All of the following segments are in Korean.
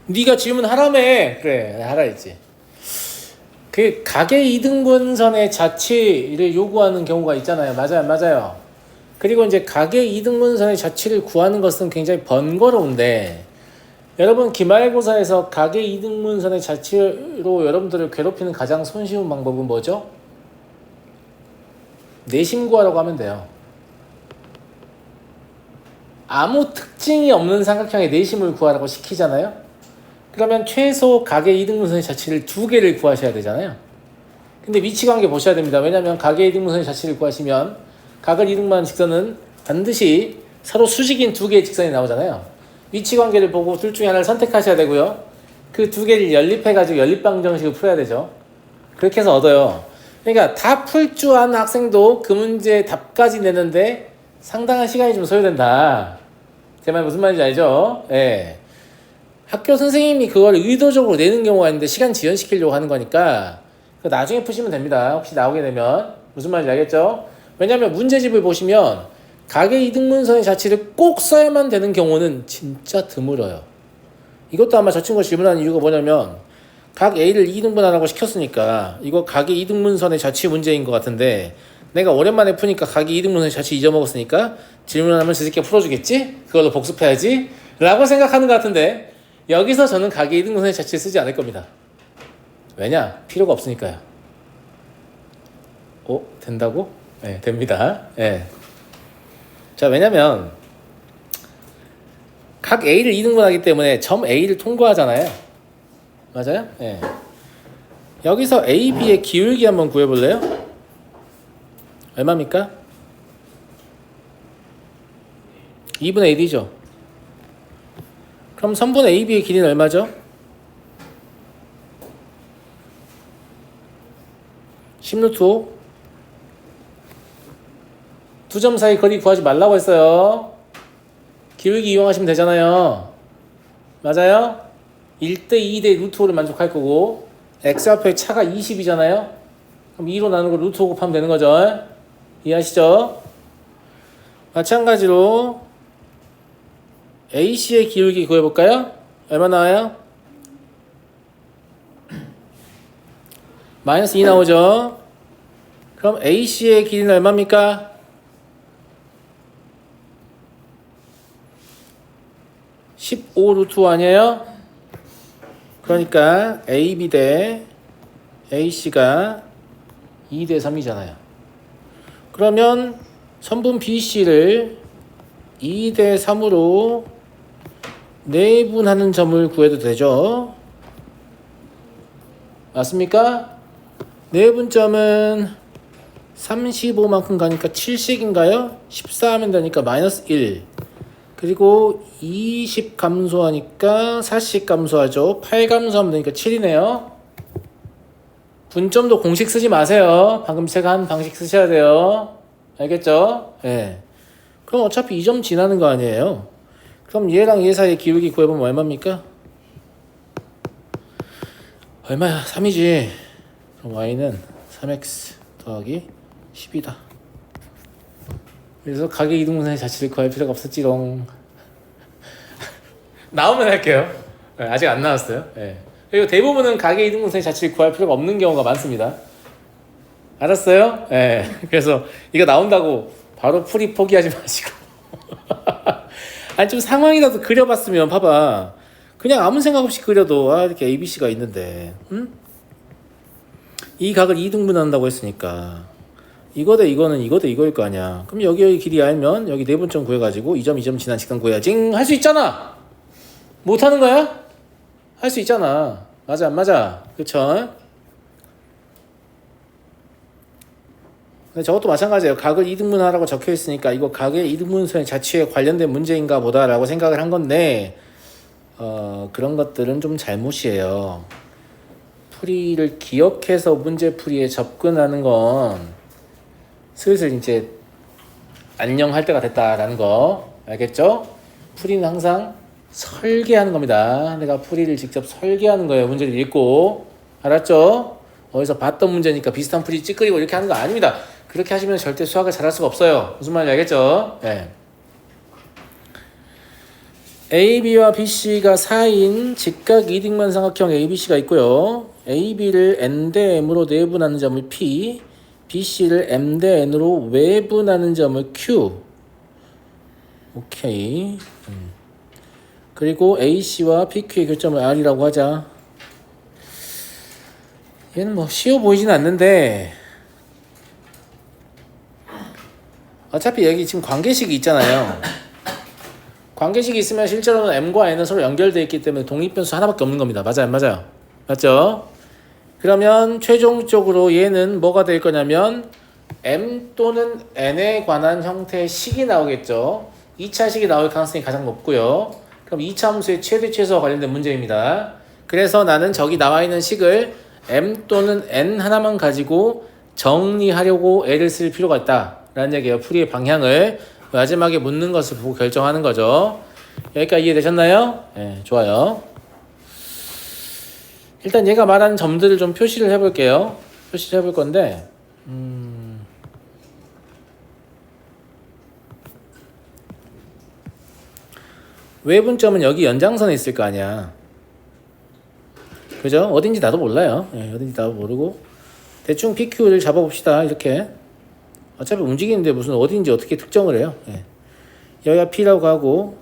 네가 질문하라며. 그래, 하라 했지. 그 가계 이등분선의 자치를 요구하는 경우가 있잖아요. 맞아요, 맞아요. 그리고 이제 가계 이등분선의 자치를 구하는 것은 굉장히 번거로운데, 여러분 기말고사에서 가계 이등분선의 자치로 여러분들을 괴롭히는 가장 손쉬운 방법은 뭐죠? 내심 구하라고 하면 돼요. 아무 특징이 없는 삼각형의 내심을 구하라고 시키잖아요. 그러면 최소 가계 이등분선의 자치를 2개를 구하셔야 되잖아요. 근데 위치관계 보셔야 됩니다. 왜냐하면 가계 이등분선의 자치를 구하시면 각을 이등분하는 직선은 반드시 서로 수직인 2개의 직선이 나오잖아요. 위치관계를 보고 둘 중에 하나를 선택하셔야 되고요. 그 2개를 연립해가지고 연립방정식을 풀어야 되죠. 그렇게 해서 얻어요. 그러니까 다 풀 줄 아는 학생도 그 문제 답까지 내는데 상당한 시간이 좀 소요된다. 제 말 무슨 말인지 알죠? 예. 학교 선생님이 그걸 의도적으로 내는 경우가 있는데 시간 지연시키려고 하는 거니까 나중에 푸시면 됩니다. 혹시 나오게 되면. 무슨 말인지 알겠죠? 왜냐하면 문제집을 보시면 가계 이등분선의 자치를 꼭 써야만 되는 경우는 진짜 드물어요. 이것도 아마 저 친구가 질문하는 이유가 뭐냐면 각 A를 2등분하라고 시켰으니까 이거 가계 이등분선의 자치 문제인 것 같은데 내가 오랜만에 푸니까 가계 이등분선의 자치 잊어먹었으니까 질문하면 저 새끼가 풀어주겠지? 그걸로 복습해야지? 라고 생각하는 것 같은데 여기서 저는 가계 이등분선의 자치를 쓰지 않을 겁니다. 왜냐? 필요가 없으니까요. 된다고? 네, 됩니다. 네. 자, 왜냐면 각 A를 2등분하기 때문에 점 A를 통과하잖아요. 맞아요? 네. 여기서 A, B의 기울기 한번 구해볼래요? 얼마입니까? 2분의 1이죠. 그럼 선분 A, B의 길이는 얼마죠? 10루트 5. 두 점 사이 거리 구하지 말라고 했어요. 기울기 이용하시면 되잖아요. 맞아요? 1대 2대 루트 5를 만족할 거고 x좌표의 차가 20이잖아요. 그럼 2로 나누고 루트 5 곱하면 되는 거죠. 이해하시죠? 마찬가지로 AC의 기울기 구해볼까요? 얼마 나와요? 마이너스 2 나오죠. 그럼 AC의 길이는 얼마입니까? 15 루트 5 아니에요? 그러니까 AB 대 AC가 2대 3이잖아요. 그러면 선분 BC를 2대 3으로 내분하는 점을 구해도 되죠. 맞습니까? 내분점은 35만큼 가니까 7씩인가요? 14 하면 되니까 마이너스 1. 그리고 20 감소하니까 40 감소하죠. 8 감소하면 되니까 7이네요. 분점도 공식 쓰지 마세요. 방금 제가 한 방식 쓰셔야 돼요. 알겠죠? 네. 그럼 어차피 이 점 지나는 거 아니에요. 그럼 얘랑 얘 사이의 기울기 구해보면 얼마입니까? 얼마야? 3이지. 그럼 y는 3x 더하기 10이다. 그래서 가계 이등분선의 자치를 구할 필요가 없었지롱. 나오면 할게요. 네, 아직 안 나왔어요. 네. 그리고 대부분은 가계 이등분선의 자치를 구할 필요가 없는 경우가 많습니다. 알았어요? 네. 그래서 이거 나온다고 바로 풀이 포기하지 마시고 아니 좀 상황이라도 그려봤으면 봐봐. 그냥 아무 생각 없이 그려도 이렇게 ABC가 있는데 응? 이 각을 2등분한다고 했으니까 이거 대 이거는 이거 대 이거일 거 아니야. 그럼 여기 길이 알면 여기 내분점 구해가지고 2점 2점 지난 직선 구해야지. 할 수 있잖아. 못하는 거야? 할 수 있잖아. 맞아 안 맞아? 그쵸? 근데 저것도 마찬가지예요. 각을 2등분하라고 적혀 있으니까 이거 각의 2등분선의 자취에 관련된 문제인가 보다라고 생각을 한 건데 그런 것들은 좀 잘못이에요. 풀이를 기억해서 문제 풀이에 접근하는 건 슬슬 이제 안녕할 때가 됐다라는 거 알겠죠? 풀이는 항상 설계하는 겁니다. 내가 풀이를 직접 설계하는 거예요. 문제를 읽고 알았죠? 어디서 봤던 문제니까 비슷한 풀이 찌끄리고 이렇게 하는 거 아닙니다. 그렇게 하시면 절대 수학을 잘할 수가 없어요. 무슨 말인지 알겠죠? 네. AB와 BC가 4인 직각 이등변 삼각형 ABC가 있고요. AB를 n 대 m으로 내분하는 점을 P, BC를 m 대 n으로 외분하는 점을 Q. 오케이. 그리고 AC와 PQ의 교점을 R이라고 하자. 얘는 뭐 쉬워 보이진 않는데 어차피 여기 지금 관계식이 있잖아요. 관계식이 있으면 실제로는 m과 n은 서로 연결되어 있기 때문에 독립변수 하나밖에 없는 겁니다. 맞아요, 안 맞아요? 맞죠? 그러면 최종적으로 얘는 뭐가 될 거냐면 m 또는 n에 관한 형태의 식이 나오겠죠. 2차 식이 나올 가능성이 가장 높고요. 그럼 2차 함수의 최대 최소와 관련된 문제입니다. 그래서 나는 저기 나와 있는 식을 m 또는 n 하나만 가지고 정리하려고 애를 쓸 필요가 있다 라는 얘기예요. 풀이의 방향을 마지막에 묻는 것을 보고 결정하는 거죠. 여기까지 이해되셨나요? 네, 좋아요. 일단 얘가 말하는 점들을 좀 표시를 해볼게요. 표시를 해볼 건데 외분점은 여기 연장선에 있을 거 아니야. 그죠? 어딘지 나도 몰라요. 네, 어딘지 나도 모르고 대충 PQ를 잡아봅시다. 이렇게 어차피 움직이는데 무슨 어딘지 어떻게 특정을 해요. 네. 여기가 P라고 하고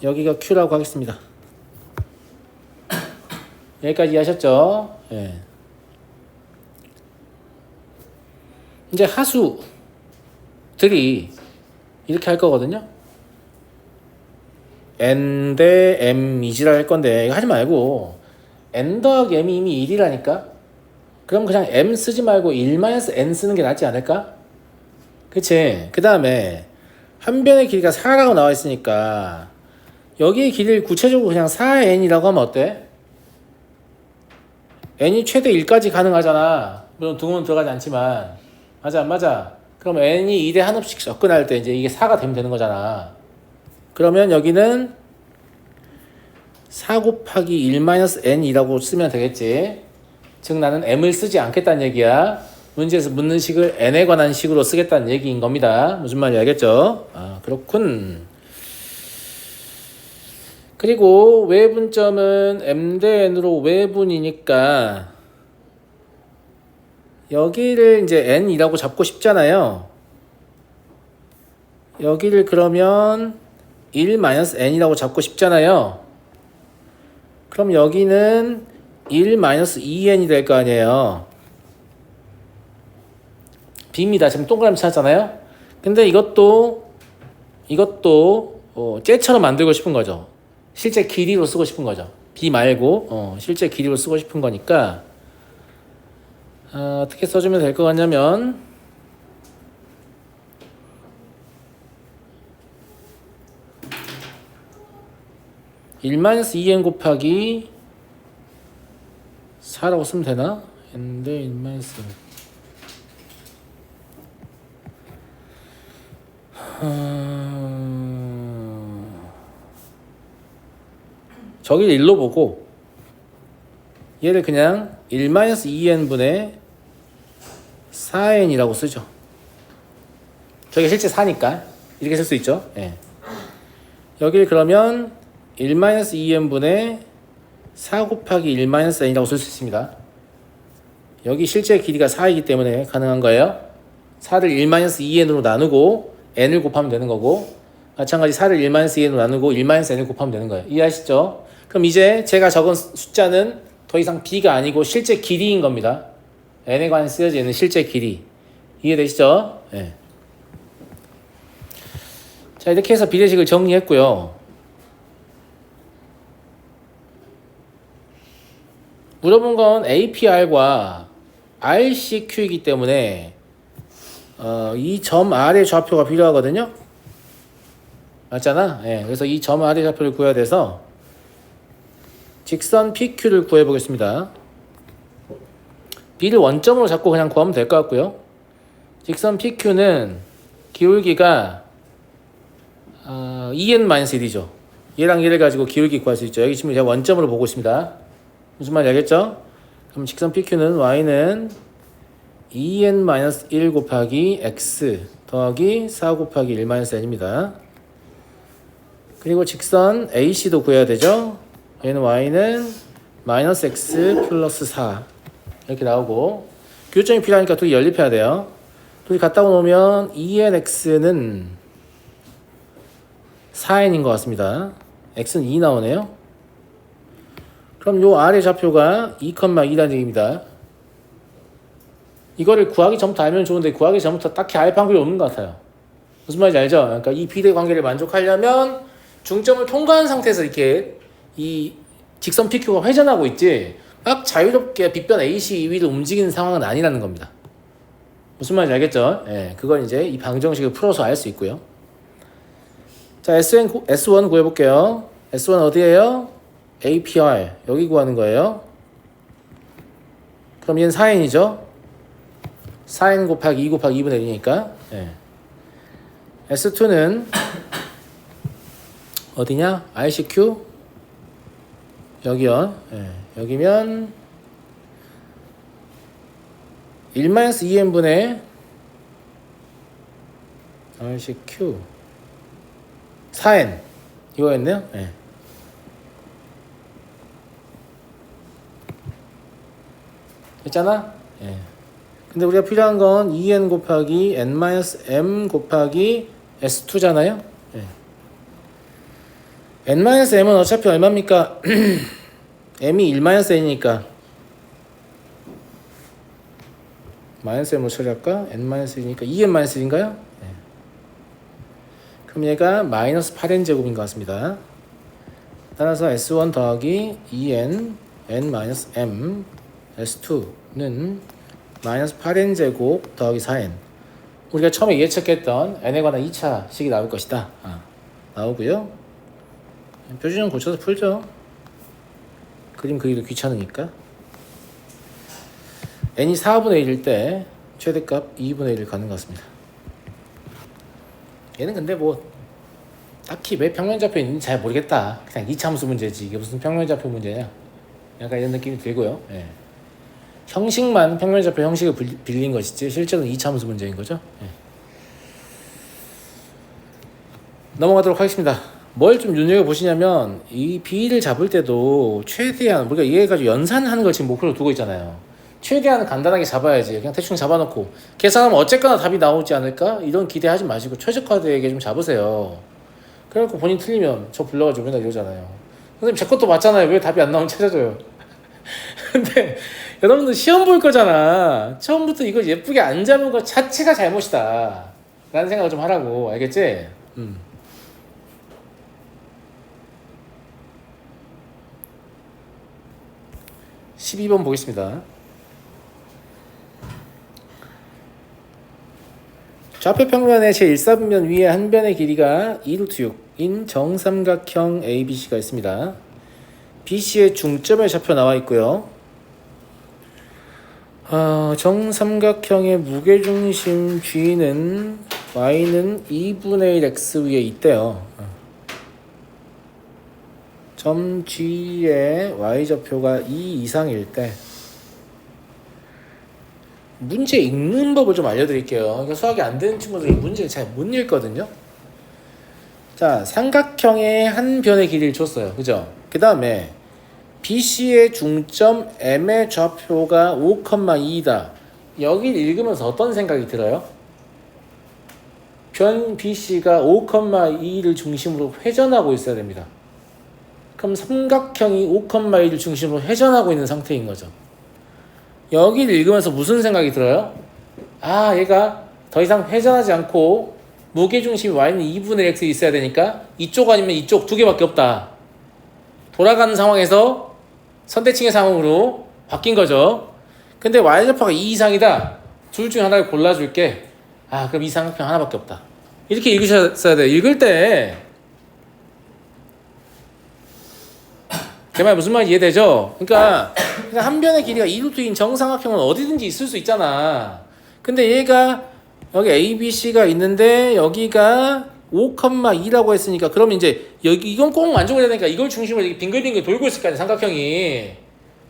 여기가 Q라고 하겠습니다. 여기까지 이해하셨죠? 네. 이제 하수들이 이렇게 할 거거든요. n 대 m 이지라 할 건데 이거 하지 말고 n 더하기 m이 이미 1이라니까. 그럼 그냥 m 쓰지 말고 1-n 쓰는 게 낫지 않을까? 그치? 그 다음에 한 변의 길이가 4라고 나와 있으니까 여기의 길이를 구체적으로 그냥 4n이라고 하면 어때? n이 최대 1까지 가능하잖아. 물론 등호는 들어가지 않지만. 맞아 안 맞아? 그럼 n이 2대 한없씩 접근할 때 이제 이게 4가 되면 되는 거잖아. 그러면 여기는 4 곱하기 1-n이라고 쓰면 되겠지. 즉 나는 m을 쓰지 않겠다는 얘기야. 문제에서 묻는 식을 n에 관한 식으로 쓰겠다는 얘기인 겁니다. 무슨 말인지 알겠죠? 아, 그렇군. 그리고 외분점은 m 대 n으로 외분이니까 여기를 이제 n이라고 잡고 싶잖아요. 여기를 그러면 1-n이라고 잡고 싶잖아요. 그럼 여기는 1-2n이 될 거 아니에요. B입니다. 지금 동그라미 찾았잖아요. 근데 이것도 째처럼 만들고 싶은 거죠. 실제 길이로 쓰고 싶은 거죠. B 말고 실제 길이로 쓰고 싶은 거니까 어떻게 써주면 될 것 같냐면 1-2n 곱하기 4라고 쓰면 되나? n 대 1-2n 저기를 1로 보고 얘를 그냥 1-2n분의 4n이라고 쓰죠. 저게 실제 4니까 이렇게 쓸 수 있죠. 네. 여기를 그러면 1-2n분의 4 곱하기 1-n이라고 쓸 수 있습니다. 여기 실제 길이가 4이기 때문에 가능한 거예요. 4를 1-2n으로 나누고 n을 곱하면 되는 거고 마찬가지 4를 1-2n으로 나누고 1-n을 곱하면 되는 거예요. 이해하시죠? 그럼 이제 제가 적은 숫자는 더 이상 b가 아니고 실제 길이인 겁니다. n에 관해 쓰여지는 실제 길이. 이해되시죠? 네. 자, 이렇게 해서 비례식을 정리했고요. 물어본 건 APR과 RCQ이기 때문에 이 점 R의 좌표가 필요하거든요. 맞잖아? 네, 그래서 이 점 R의 좌표를 구해야 돼서 직선 PQ를 구해보겠습니다. B를 원점으로 잡고 그냥 구하면 될 것 같고요. 직선 PQ는 기울기가 2n-1이죠. 얘랑 얘를 가지고 기울기 구할 수 있죠. 여기 지금 제가 원점으로 보고 있습니다. 무슨 말인지 알겠죠? 그럼 직선 PQ는 y는 2n-1 곱하기 x 더하기 4 곱하기 1-n입니다. 그리고 직선 AC도 구해야 되죠. 얘는 y는 마이너스 x 플러스 4 이렇게 나오고, 교점이 필요하니까 둘이 연립해야 돼요. 둘이 갖다 놓으면 2nx는 4n인 것 같습니다. x는 2 나오네요. 그럼 요 아래 좌표가 2,2라는 얘기입니다. 이거를 구하기 전부터 알면 좋은데 구하기 전부터 딱히 알 방법이 없는 것 같아요. 무슨 말인지 알죠? 그러니까 이 비례 관계를 만족하려면 중점을 통과한 상태에서 이렇게 이 직선 PQ가 회전하고 있지 막 자유롭게 빗변 AC 위로 움직이는 상황은 아니라는 겁니다. 무슨 말인지 알겠죠? 예, 그건 이제 이 방정식을 풀어서 알 수 있고요. 자, S1 구해볼게요. S1 어디예요? APR 여기 구하는 거예요. 그럼 얘는 4n이죠? 4n 곱하기 2 곱하기 2분의 1이니까 예. S2는 어디냐? RCQ 여기요. 예. 여기면 1-2n분의 RCQ 4n 이거였네요. 예. 됐잖아? 예. 근데 우리가 필요한 건 2n 곱하기 n-m 곱하기 s2잖아요. 예. n-m은 어차피 얼마입니까? m이 1-n이니까 -m으로 처리할까? n-1이니까 2n-1인가요? 네. 그럼 얘가 마이너스 8n 제곱인 것 같습니다. 따라서 s1 더하기 2n n-m s2는 마이너스 8n 제곱 더하기 4n. 우리가 처음에 예측했던 n에 관한 2차 식이 나올 것이다. 나오고요. 표준형 고쳐서 풀죠. 그림 그리기 귀찮으니까. n이 4분의 1일 때 최대값 2분의 1을 가는 것 같습니다. 얘는 근데 뭐 딱히 왜 평면좌표 있는지 잘 모르겠다. 그냥 이차함수 문제지 이게 무슨 평면좌표 문제냐. 약간 이런 느낌이 들고요. 예. 형식만 평면좌표 형식을 빌린 것이지 실제로는 이차함수 문제인 거죠. 예. 넘어가도록 하겠습니다. 뭘 좀 눈여겨보시냐면 이 B를 잡을 때도 최대한 우리가 이해가지고 연산하는 걸 지금 목표로 두고 있잖아요. 최대한 간단하게 잡아야지. 그냥 대충 잡아놓고 계산하면 어쨌거나 답이 나오지 않을까? 이런 기대하지 마시고 최적화되게 좀 잡으세요. 그래갖고 본인 틀리면 저 불러가지고 맨날 이러잖아요. 선생님 제 것도 맞잖아요. 왜 답이 안 나오면 찾아줘요. 근데 여러분들 시험 볼 거잖아. 처음부터 이거 예쁘게 안 잡은 것 자체가 잘못이다 라는 생각을 좀 하라고. 알겠지? 12번 보겠습니다. 좌표 평면의 제1사분면 위에 한 변의 길이가 2√6인 정삼각형 ABC가 있습니다. BC의 중점의 좌표 나와 있고요. 정삼각형의 무게중심 G는 Y는 2분의 1 X 위에 있대요. 점 G의 Y좌표가 2 이상일 때 문제 읽는 법을 좀 알려드릴게요. 그러니까 수학이 안 되는 친구들이 문제를 잘 못 읽거든요. 자, 삼각형의 한 변의 길이를 줬어요. 그죠? 그 다음에 BC의 중점 M의 좌표가 5,2다. 여기를 읽으면서 어떤 생각이 들어요? 변 BC가 5,2를 중심으로 회전하고 있어야 됩니다. 그럼 삼각형이 5,1을 중심으로 회전하고 있는 상태인 거죠. 여기를 읽으면서 무슨 생각이 들어요? 얘가 더 이상 회전하지 않고 무게중심이 Y는 2분의 X에 있어야 되니까 이쪽 아니면 이쪽 두 개밖에 없다. 돌아가는 상황에서 선대칭의 상황으로 바뀐 거죠. 근데 Y좌표가 2 이상이다. 둘 중에 하나를 골라줄게. 그럼 이 삼각형 하나밖에 없다. 이렇게 읽으셨어야 돼요. 읽을 때 제 말 무슨 말인지 이해되죠? 그러니까 한 변의 길이가 2루트인 정삼각형은 어디든지 있을 수 있잖아. 근데 얘가 여기 ABC가 있는데 여기가 5,2라고 했으니까 그러면 이제 여기 이건 꼭 만족을 해야 되니까 이걸 중심으로 이렇게 빙글빙글 돌고 있을 거 아니야, 삼각형이.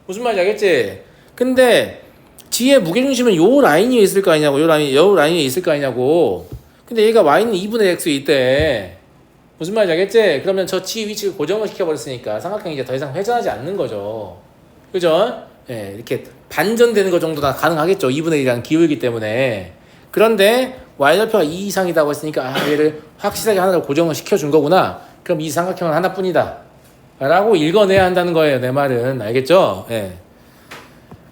무슨 말인지 알겠지? 근데 G의 무게중심은 요 라인이 있을 거 아니냐고. 요 라인이 있을 거 아니냐고. 근데 얘가 Y는 2분의 X에 있대. 무슨 말인지 알겠지? 그러면 저 G 위치를 고정을 시켜버렸으니까 삼각형이 이제 더 이상 회전하지 않는 거죠. 그죠? 예, 이렇게 반전되는 거 정도나 가능하겠죠. 2분의 1이라는 기울기 때문에. 그런데 y좌표가 2 이상이라고 했으니까 얘를 확실하게 하나로 고정을 시켜준 거구나. 그럼 이 삼각형은 하나뿐이다 라고 읽어내야 한다는 거예요. 내 말은. 알겠죠? 예.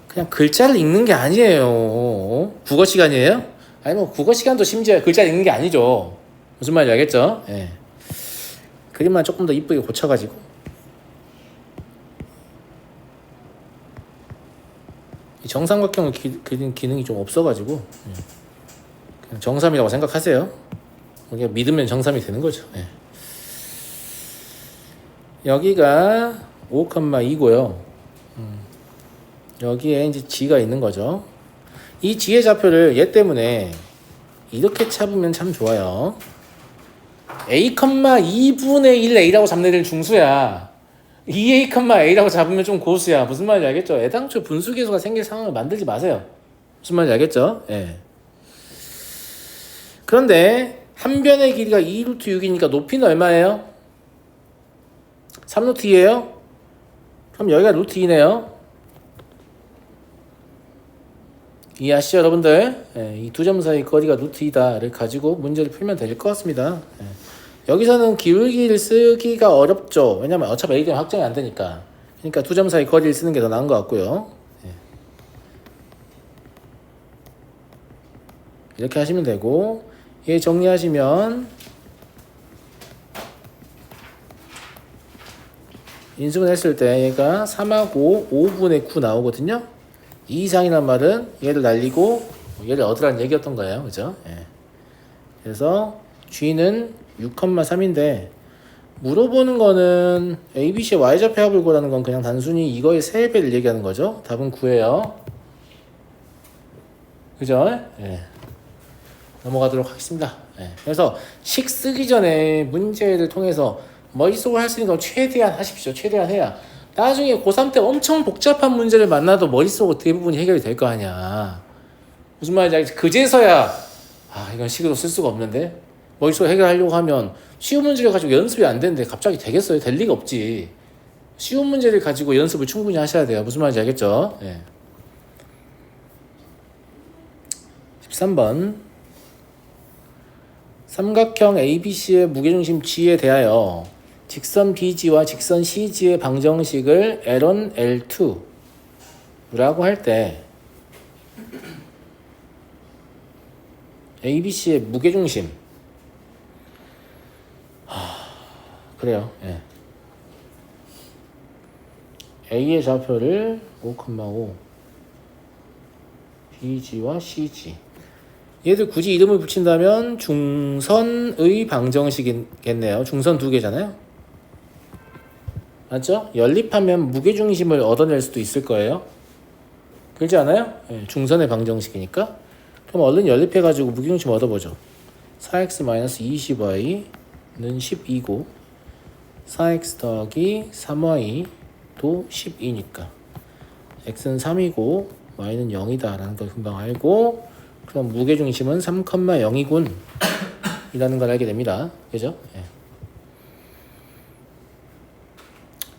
그냥 글자를 읽는 게 아니에요. 국어 시간이에요? 아니 뭐 국어 시간도 심지어 글자 읽는 게 아니죠. 무슨 말인지 알겠죠? 예. 그림만 조금 더 이쁘게 고쳐가지고 이 정삼각형을 그리는 기능이 좀 없어가지고 그냥 정삼이라고 생각하세요. 우리가 믿으면 정삼이 되는 거죠. 예. 여기가 5,2고요. 여기에 이제 G가 있는 거죠. 이 G의 좌표를 얘 때문에 이렇게 잡으면 참 좋아요. A,2분의 1 A라고 잡는 애들 중수야. 2A,A라고 잡으면 좀 고수야. 무슨 말인지 알겠죠? 애당초 분수계수가 생길 상황을 만들지 마세요. 무슨 말인지 알겠죠? 예. 그런데 한 변의 길이가 2루트 6이니까 높이는 얼마예요? 3루트 2예요? 그럼 여기가 루트 2네요. 이해하시죠 여러분들? 예, 이 두 점 사이 거리가 루트 2다를 가지고 문제를 풀면 될 것 같습니다. 예. 여기서는 기울기를 쓰기가 어렵죠. 왜냐면 어차피 A 되면 확정이 안 되니까. 그러니까 두 점 사이 거리를 쓰는 게 더 나은 것 같고요. 예. 이렇게 하시면 되고 얘 정리하시면 인수분 했을 때 얘가 3하고 5분의 9 나오거든요. 2 이상이란 말은 얘를 날리고 얘를 얻으라는 얘기였던 거예요. 그죠? 예. 그래서 G는 6,3인데 물어보는 거는 ABC의 Y좌표 합을 구하라는 건 그냥 단순히 이거의 3배를 얘기하는 거죠. 답은 9예요. 그죠? 예. 넘어가도록 하겠습니다. 예. 그래서 식 쓰기 전에 문제를 통해서 머릿속으로 할 수 있는 건 최대한 하십시오. 최대한 해야 나중에 고3 때 엄청 복잡한 문제를 만나도 머릿속으로 대부분이 해결이 될 거 아니야. 무슨 말인지 알겠지? 그제서야 이건 식으로 쓸 수가 없는데 머릿속으로 해결하려고 하면 쉬운 문제를 가지고 연습이 안 되는데 갑자기 되겠어요? 될 리가 없지. 쉬운 문제를 가지고 연습을 충분히 하셔야 돼요. 무슨 말인지 알겠죠? 예. 13번 삼각형 ABC의 무게중심 G에 대하여 직선 BG와 직선 CG의 방정식을 L1, L2 라고 할 때 ABC의 무게중심 그래요. 예. A의 좌표를 5,5 BG와 CG 얘들 굳이 이름을 붙인다면 중선의 방정식이겠네요. 중선 두 개잖아요. 맞죠? 연립하면 무게중심을 얻어낼 수도 있을 거예요. 그렇지 않아요? 네, 중선의 방정식이니까. 그럼 얼른 연립해가지고 무게중심 얻어보죠. 4x-20y는 12고 4x 더하기 3y도 12니까 x는 3이고 y는 0이다 라는 걸 금방 알고 그럼 무게중심은 3,0이군 이라는 걸 알게 됩니다. 그죠? 예.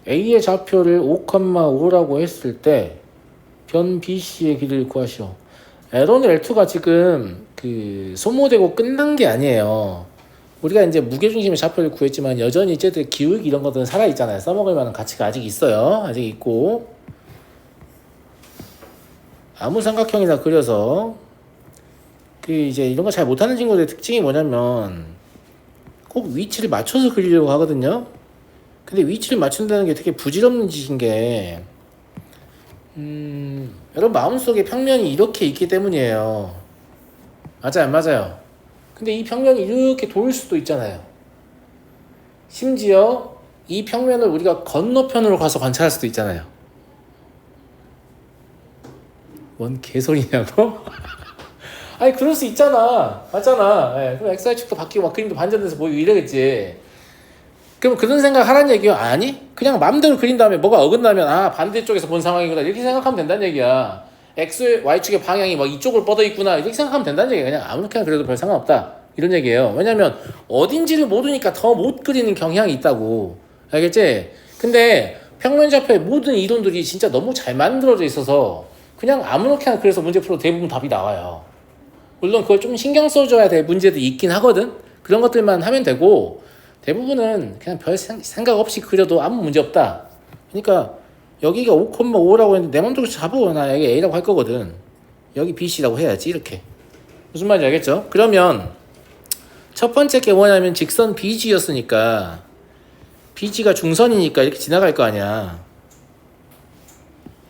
A의 좌표를 5,5라고 했을 때 변 BC의 길이를 구하시오. L1, L2가 지금 소모되고 끝난 게 아니에요. 우리가 이제 무게중심의 좌표를 구했지만 여전히 쟤들 기울기 이런 것들은 살아있잖아요. 써먹을 만한 가치가 아직 있어요. 아직 있고 아무 삼각형이나 그려서 이제 이런 거 잘 못하는 친구들의 특징이 뭐냐면 꼭 위치를 맞춰서 그리려고 하거든요. 근데 위치를 맞춘다는 게 되게 부질없는 짓인 게 여러분 마음속에 평면이 이렇게 있기 때문이에요. 맞아요, 안 맞아요? 근데 이 평면이 이렇게 돌 수도 있잖아요. 심지어 이 평면을 우리가 건너편으로 가서 관찰할 수도 있잖아요. 뭔 개소리냐고? 아니 그럴 수 있잖아. 맞잖아. 예, 그럼 XY축도 바뀌고 막 그림도 반전돼서 보이고 이러겠지. 그럼 그런 생각 하라는 얘기야? 아니? 그냥 마음대로 그린 다음에 뭐가 어긋나면 반대쪽에서 본 상황이구나 이렇게 생각하면 된다는 얘기야. X, Y축의 방향이 막 이쪽으로 뻗어 있구나 이렇게 생각하면 된다는 얘기야. 그냥 아무렇게나 그래도 별 상관없다 이런 얘기예요. 왜냐면 어딘지를 모르니까 더 못 그리는 경향이 있다고. 알겠지? 근데 평면좌표의 모든 이론들이 진짜 너무 잘 만들어져 있어서 그냥 아무렇게나 그래서 문제 풀어도 대부분 답이 나와요. 물론 그걸 좀 신경 써줘야 될 문제도 있긴 하거든. 그런 것들만 하면 되고 대부분은 그냥 별 생각 없이 그려도 아무 문제 없다. 그러니까 여기가 5,5라고 했는데 내 맘대로 잡아. 나 여기 A라고 할 거거든. 여기 BC라고 해야지 이렇게. 무슨 말인지 알겠죠? 그러면 첫 번째 게 뭐냐면 직선 BG였으니까 BG가 중선이니까 이렇게 지나갈 거 아니야.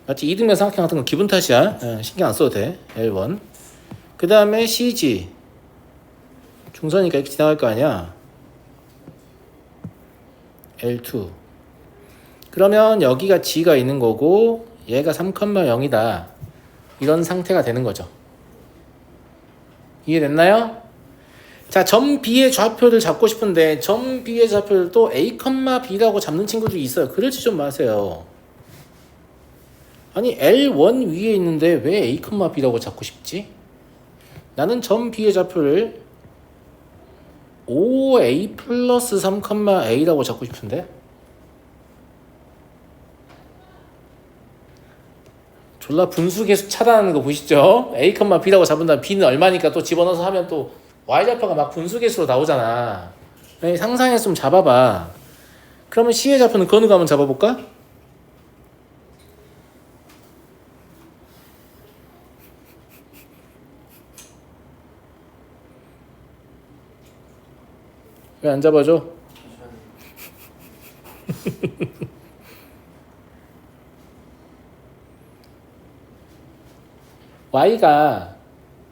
맞지? 이등변 삼각형 같은 건 기분 탓이야. 신경 안 써도 돼. L1. 그 다음에 CG 중선이니까 이렇게 지나갈 거 아니야. L2. 그러면 여기가 G가 있는 거고 얘가 3,0이다. 이런 상태가 되는 거죠. 이해됐나요? 자, 점 B의 좌표를 잡고 싶은데 점 B의 좌표를 또 A, B라고 잡는 친구들이 있어요. 그러지 좀 마세요. 아니 L1 위에 있는데 왜 A, B라고 잡고 싶지? 나는 점 B의 좌표를 5A 플러스 3,A라고 잡고 싶은데 졸라 분수계수 차단하는 거 보시죠? A, B라고 잡은 다음 B는 얼마니까 또 집어넣어서 하면 또 Y좌표가 막 분수계수로 나오잖아. 상상해서 좀 잡아봐. 그러면 C의 좌표는 그 어느 거 한번 잡아볼까? 왜 안 잡아줘? Y가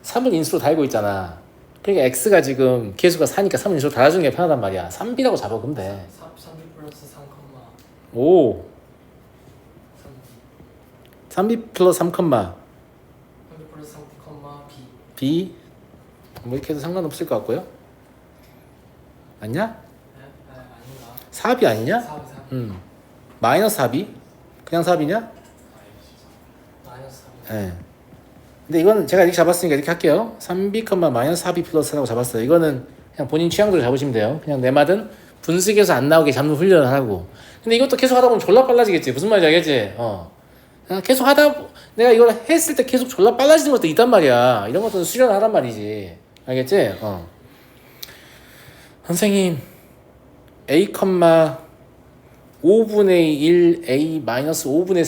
3을 인수로 달고 있잖아. 그러니까 X가 지금 계수가 4니까 3을 인수로 달아주는 게 편하단 말이야. 3B라고 잡아보면 돼. 3B 플러스 3, 5 3B 3B 플러스 3, 3B 플러스 3, B B 뭐 이렇게 해도 상관없을 것 같고요. 맞냐? 네? 아닌가? 4B 아니냐? 4B 마이너스 4B? 그냥 4B냐? 마이너스 4B 네. 근데 이거는 제가 이렇게 잡았으니까 이렇게 할게요. 3B, 마이너스 4B 플러스라고 잡았어요. 이거는 그냥 본인 취향대로 잡으시면 돼요. 그냥 내 말은 분식에서 안 나오게 잡는 훈련을 하고. 근데 이것도 계속 하다 보면 졸라 빨라지겠지. 무슨 말인지 알겠지? 그냥 계속 하다 내가 이걸 했을 때 계속 졸라 빨라지는 것도 있단 말이야. 이런 것도 수련을 하란 말이지. 알겠지? 선생님 A, 5분의 1 A 마이너스 5분의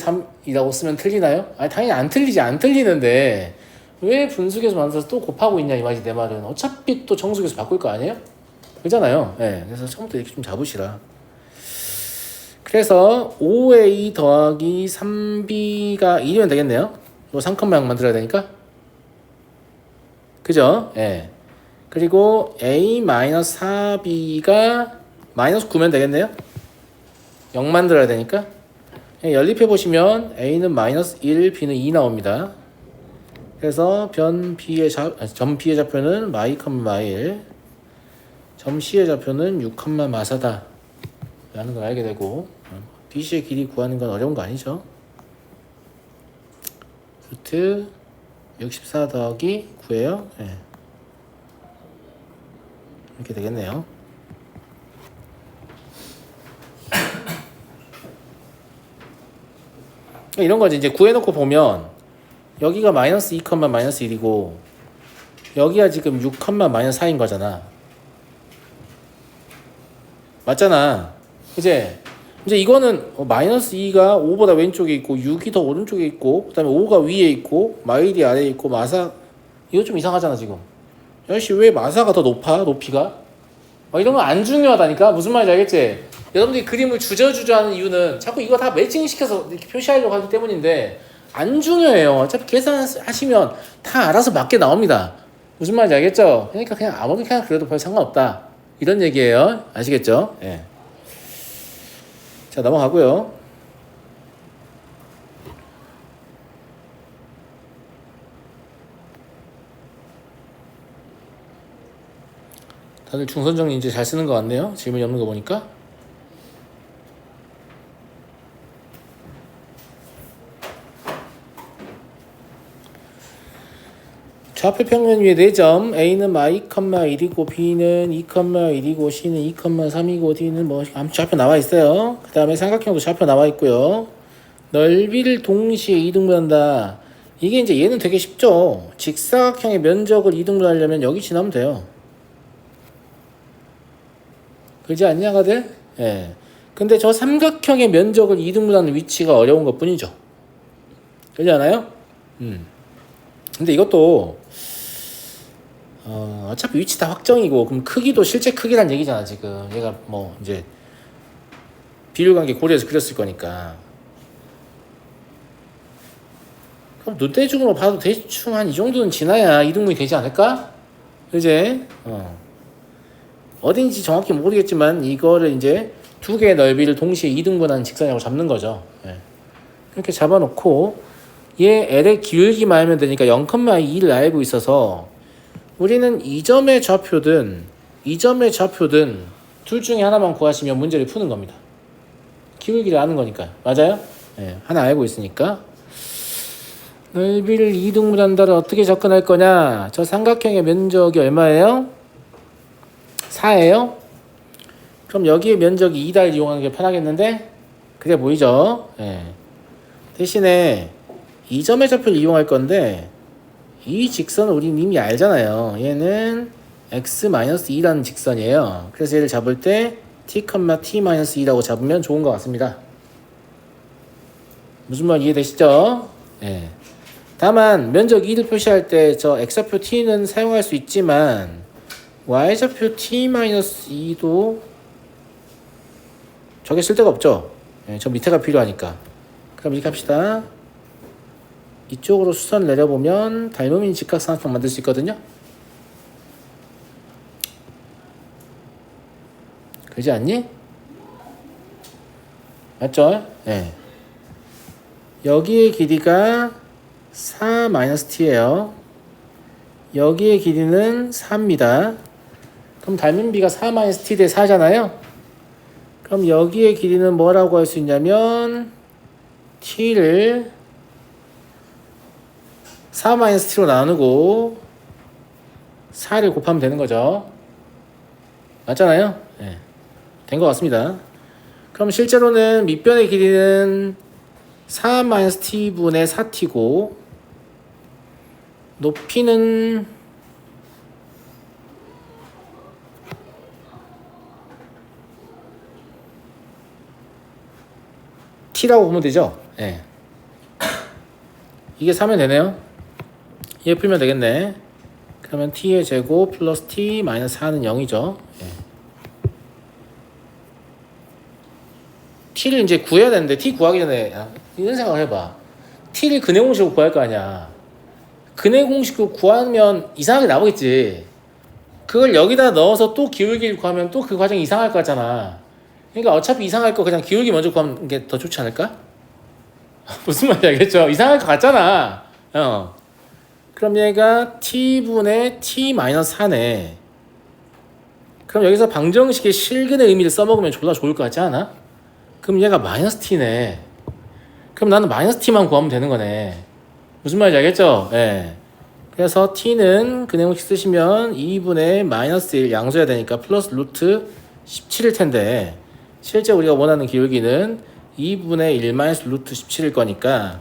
3이라고 쓰면 틀리나요? 아니 당연히 안 틀리지. 안 틀리는데 왜 분수계수 만들어서 또 곱하고 있냐 이 말이지. 내 말은 어차피 또 정수계수 바꿀 거 아니에요? 그잖아요. 네, 그래서 처음부터 이렇게 좀 잡으시라. 그래서 5A 더하기 3B가 1이면 되겠네요. 요 3컴마 만들어야 되니까. 그죠? 예. 네. 그리고 A 마이너스 4B가 마이너스 9면 되겠네요. 0 만들어야 되니까. 연립해 보시면 A는 마이너스 1, B는 2 나옵니다. 그래서 점 B의 좌표는 마이, 1. 점 C의 좌표는 6, 마사다 라는 걸 알게 되고, BC의 길이 구하는 건 어려운 거 아니죠. 루트 64 더하기 9예요. 네. 이렇게 되겠네요. 이런 거지. 이제 구해놓고 보면 여기가 마이너스 2, 마이너스 1이고 여기가 지금 6, 마이너스 4인 거잖아. 맞잖아. 이제 이거는 마이너스 2가 5보다 왼쪽에 있고 6이 더 오른쪽에 있고 그 다음에 5가 위에 있고 마일이 아래에 있고 마사 이거 좀 이상하잖아 지금. 야씨 왜 마사가 더 높아? 높이가? 이런 건 안 중요하다니까. 무슨 말인지 알겠지? 여러분들이 그림을 주저주저 하는 이유는 자꾸 이거 다 매칭시켜서 이렇게 표시하려고 하기 때문인데 안 중요해요. 어차피 계산하시면 다 알아서 맞게 나옵니다. 무슨 말인지 알겠죠? 그러니까 그냥 아무렇게나 그래도 별 상관없다. 이런 얘기예요. 아시겠죠? 예. 자, 넘어가고요. 다들 중선정리 이제 잘 쓰는 것 같네요. 질문이 없는 거 보니까. 좌표 평면 위에 4점 A는 2,1이고 B는 2,1이고 C는 2,3이고 D는 뭐 아무튼 좌표 나와 있어요. 그 다음에 삼각형도 좌표 나와 있고요. 넓이를 동시에 이등분한다. 이게 이제 얘는 되게 쉽죠. 직사각형의 면적을 이등분하려면 여기 지나면 돼요. 그렇지 않냐 가들? 예. 근데 저 삼각형의 면적을 이등분하는 위치가 어려운 것 뿐이죠. 그렇지 않아요? 근데 이것도 어차피 위치 다 확정이고 그럼 크기도 실제 크기란 얘기잖아 지금. 얘가 뭐 이제 비율관계 고려해서 그렸을 거니까. 그럼 눈대중으로 봐도 대충 한 이 정도는 지나야 이등분이 되지 않을까? 그지? 어딘지 정확히 모르겠지만 이거를 이제 두 개의 넓이를 동시에 이등분하는 직선이라고 잡는 거죠. 예. 이렇게 잡아놓고 얘 L의 기울기만 알면 되니까 0,2를 알고 있어서 우리는 이 점의 좌표든 이 점의 좌표든 둘 중에 하나만 구하시면 문제를 푸는 겁니다. 기울기를 아는 거니까. 맞아요? 예. 하나 알고 있으니까. 넓이를 이등분한다를 어떻게 접근할 거냐? 저 삼각형의 면적이 얼마예요? 4예요? 그럼 여기에 면적이 2다를 이용하는 게 편하겠는데? 그게 보이죠? 예. 대신에 이 점의 좌표를 이용할 건데 이 직선을 우리는 이미 알잖아요. 얘는 x-2라는 직선이에요. 그래서 얘를 잡을 때 t,t-2라고 잡으면 좋은 것 같습니다. 무슨 말 이해되시죠? 예. 다만 면적 2를 표시할 때 저 x좌표 t는 사용할 수 있지만 y좌표 t-2도 저게 쓸데가 없죠. 예, 저 밑에가 필요하니까. 그럼 이렇게 합시다. 이쪽으로 수선 내려보면 닮음인 직각삼각형 만들 수 있거든요. 그러지 않니? 맞죠? 예. 여기의 길이가 4-t예요. 여기의 길이는 4입니다. 그럼 닮은비가 4-t 대 4잖아요. 그럼 여기의 길이는 뭐라고 할 수 있냐면 t를 4-t로 나누고 4를 곱하면 되는 거죠. 맞잖아요? 네. 된 것 같습니다. 그럼 실제로는 밑변의 길이는 4-t분의 4t고 높이는 t라고 보면 되죠. 네. 이게 4면 되네요. 얘 풀면 되겠네. 그러면 t의 제곱 플러스 t 마이너스 4는 0이죠. 네. t를 이제 구해야 되는데 t 구하기 전에 이런 생각을 해봐. t를 근해 공식으로 구할 거 아니야. 근해 공식으로 구하면 이상하게 나오겠지. 그걸 여기다 넣어서 또 기울기를 구하면 또 그 과정이 이상할 거 같잖아. 그러니까 어차피 이상할 거 그냥 기울기 먼저 구하는 게 더 좋지 않을까? 무슨 말인지 알겠죠? 이상할 것 같잖아. 그럼 얘가 t분의 t-4네. 그럼 여기서 방정식의 실근의 의미를 써먹으면 졸라 좋을 것 같지 않아? 그럼 얘가 마이너스 t네. 그럼 나는 마이너스 t만 구하면 되는 거네. 무슨 말인지 알겠죠? 예. 그래서 t는 근해공식 쓰시면 2분의 마이너스 1 양수해야 되니까 플러스 루트 17일 텐데 실제 우리가 원하는 기울기는 2분의 1 마이너스 루트 17일 거니까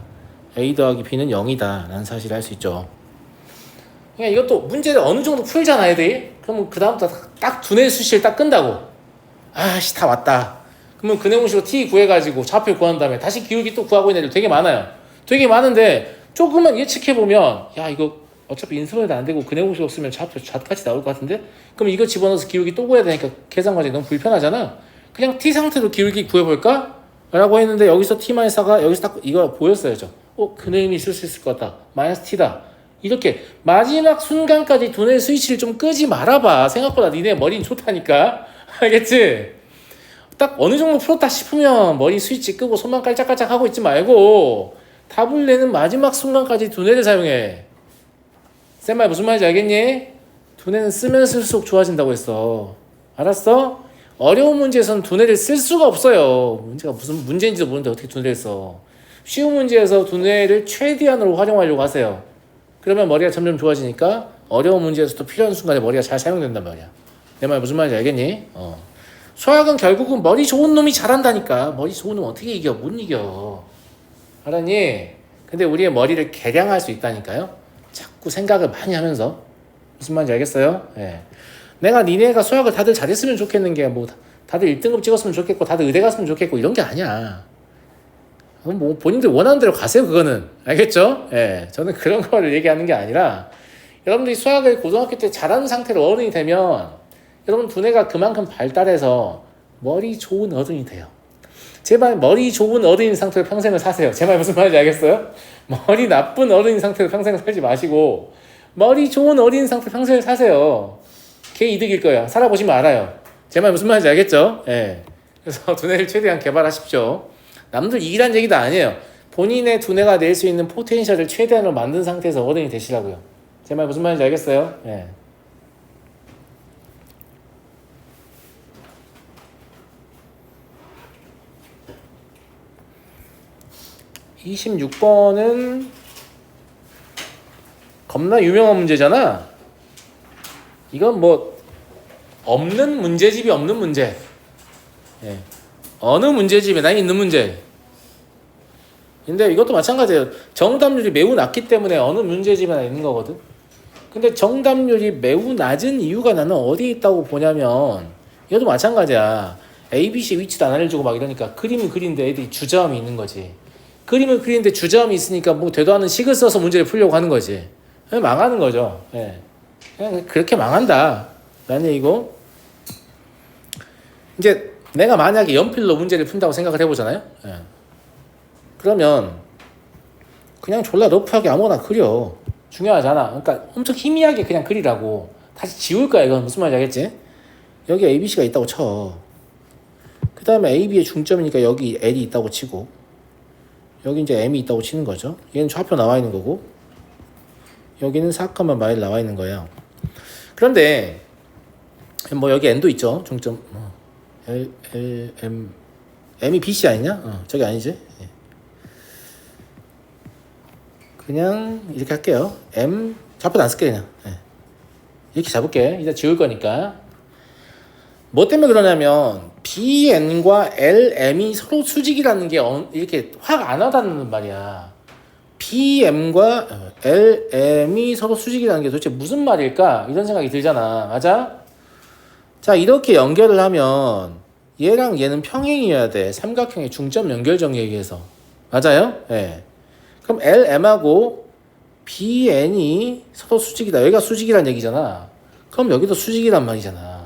a 더하기 b는 0이다 라는 사실을 알 수 있죠. 그러니까 이것도 문제를 어느 정도 풀잖아 애들이. 그러면 그 다음부터 딱 두뇌 수식을 딱 끈다고. 아씨 다 왔다. 그러면 근해공식으로 t 구해가지고 좌표 구한 다음에 다시 기울기 또 구하고 있는 애들 되게 많아요. 되게 많은데 조금만 예측해보면 야 이거 어차피 인수분해도 안 되고 근해공식 없으면 좌표 좌까지 나올 것 같은데? 그럼 이거 집어넣어서 기울기 또 구해야 되니까 계산 과정이 너무 불편하잖아. 그냥 t 상태로 기울기 구해볼까? 라고 했는데 여기서 t-4가 여기서 딱 이거 보였어야죠. 근해음이 있을 수 있을 것 같다. 마이너스 t다. 이렇게 마지막 순간까지 두뇌 스위치를 좀 끄지 말아봐. 생각보다 니네 머리는 좋다니까. 알겠지? 딱 어느 정도 풀었다 싶으면 머리 스위치 끄고 손만 깔짝깔짝 하고 있지 말고 답을 내는 마지막 순간까지 두뇌를 사용해. 쌤 말 무슨 말인지 알겠니? 두뇌는 쓰면 쓸수록 좋아진다고 했어. 알았어? 어려운 문제에서는 두뇌를 쓸 수가 없어요. 문제가 무슨 문제인지도 모르는데 어떻게 두뇌를 써. 쉬운 문제에서 두뇌를 최대한으로 활용하려고 하세요. 그러면 머리가 점점 좋아지니까 어려운 문제에서도 필요한 순간에 머리가 잘 사용된단 말이야. 내 말 무슨 말인지 알겠니? 수학은 결국은 머리 좋은 놈이 잘한다니까. 머리 좋은 놈 어떻게 이겨? 못 이겨. 알았니? 근데 우리의 머리를 개량할 수 있다니까요. 자꾸 생각을 많이 하면서. 무슨 말인지 알겠어요? 예. 내가 니네가 수학을 다들 잘했으면 좋겠는 게 뭐 다들 1등급 찍었으면 좋겠고 다들 의대 갔으면 좋겠고 이런 게 아니야. 뭐 본인들 원하는 대로 가세요. 그거는 알겠죠? 예, 저는 그런 거를 얘기하는 게 아니라 여러분들이 수학을 고등학교 때 잘하는 상태로 어른이 되면 여러분 두뇌가 그만큼 발달해서 머리 좋은 어른이 돼요. 제발 머리 좋은 어른인 상태로 평생을 사세요. 제 말 무슨 말인지 알겠어요? 머리 나쁜 어른인 상태로 평생을 살지 마시고 머리 좋은 어린인 상태로 평생을 사세요. 그게 이득일 거예요. 살아보시면 알아요. 제 말 무슨 말인지 알겠죠? 예. 그래서 두뇌를 최대한 개발하십시오. 남들 이기란 얘기도 아니에요. 본인의 두뇌가 낼 수 있는 포텐셜을 최대한으로 만든 상태에서 어른이 되시라고요. 제 말 무슨 말인지 알겠어요? 예. (26번은) 겁나 유명한 문제잖아. 이건 뭐 없는 문제집이 없는 문제. 예. 어느 문제집에나 있는 문제. 근데 이것도 마찬가지예요. 정답률이 매우 낮기 때문에 어느 문제집에나 있는 거거든. 근데 정답률이 매우 낮은 이유가 나는 어디에 있다고 보냐면 이것도 마찬가지야. ABC 위치도 안 알려주고 막 이러니까 그림을 그리는데 애들이 주저함이 있는 거지. 그림을 그리는데 주저함이 있으니까 뭐 되도 않은 식을 써서 문제를 풀려고 하는 거지. 그냥 망하는 거죠. 예. 그냥 그렇게 망한다 라는 얘기고, 이제 내가 만약에 연필로 문제를 푼다고 생각을 해보잖아요. 예. 그러면 그냥 졸라 러프하게 아무거나 그려. 중요하잖아. 그러니까 엄청 희미하게 그냥 그리라고. 다시 지울 거야. 이건 무슨 말인지 알겠지? 여기 ABC가 있다고 쳐. 그 다음에 AB의 중점이니까 여기 L이 있다고 치고, 여기 이제 M이 있다고 치는 거죠. 얘는 좌표 나와 있는 거고, 여기는 4,마일 나와 있는 거예요. 그런데 뭐 여기 N도 있죠. 중점 L, M, M이 BC 아니냐? 저기 아니지? 예. 그냥 이렇게 할게요. M 좌표도 안 쓸게 그냥. 예. 이렇게 잡을게. 이제 지울 거니까. 뭐 때문에 그러냐면 BN과 LM이 서로 수직이라는 게 이렇게 확 안 와닿는 말이야. BM과 LM이 서로 수직이라는 게 도대체 무슨 말일까? 이런 생각이 들잖아. 맞아? 자, 이렇게 연결을 하면 얘랑 얘는 평행이어야 돼. 삼각형의 중점 연결 정리에 의해서. 맞아요? 예. 네. 그럼 LM하고 BN이 서로 수직이다. 여기가 수직이란 얘기잖아. 그럼 여기도 수직이란 말이잖아.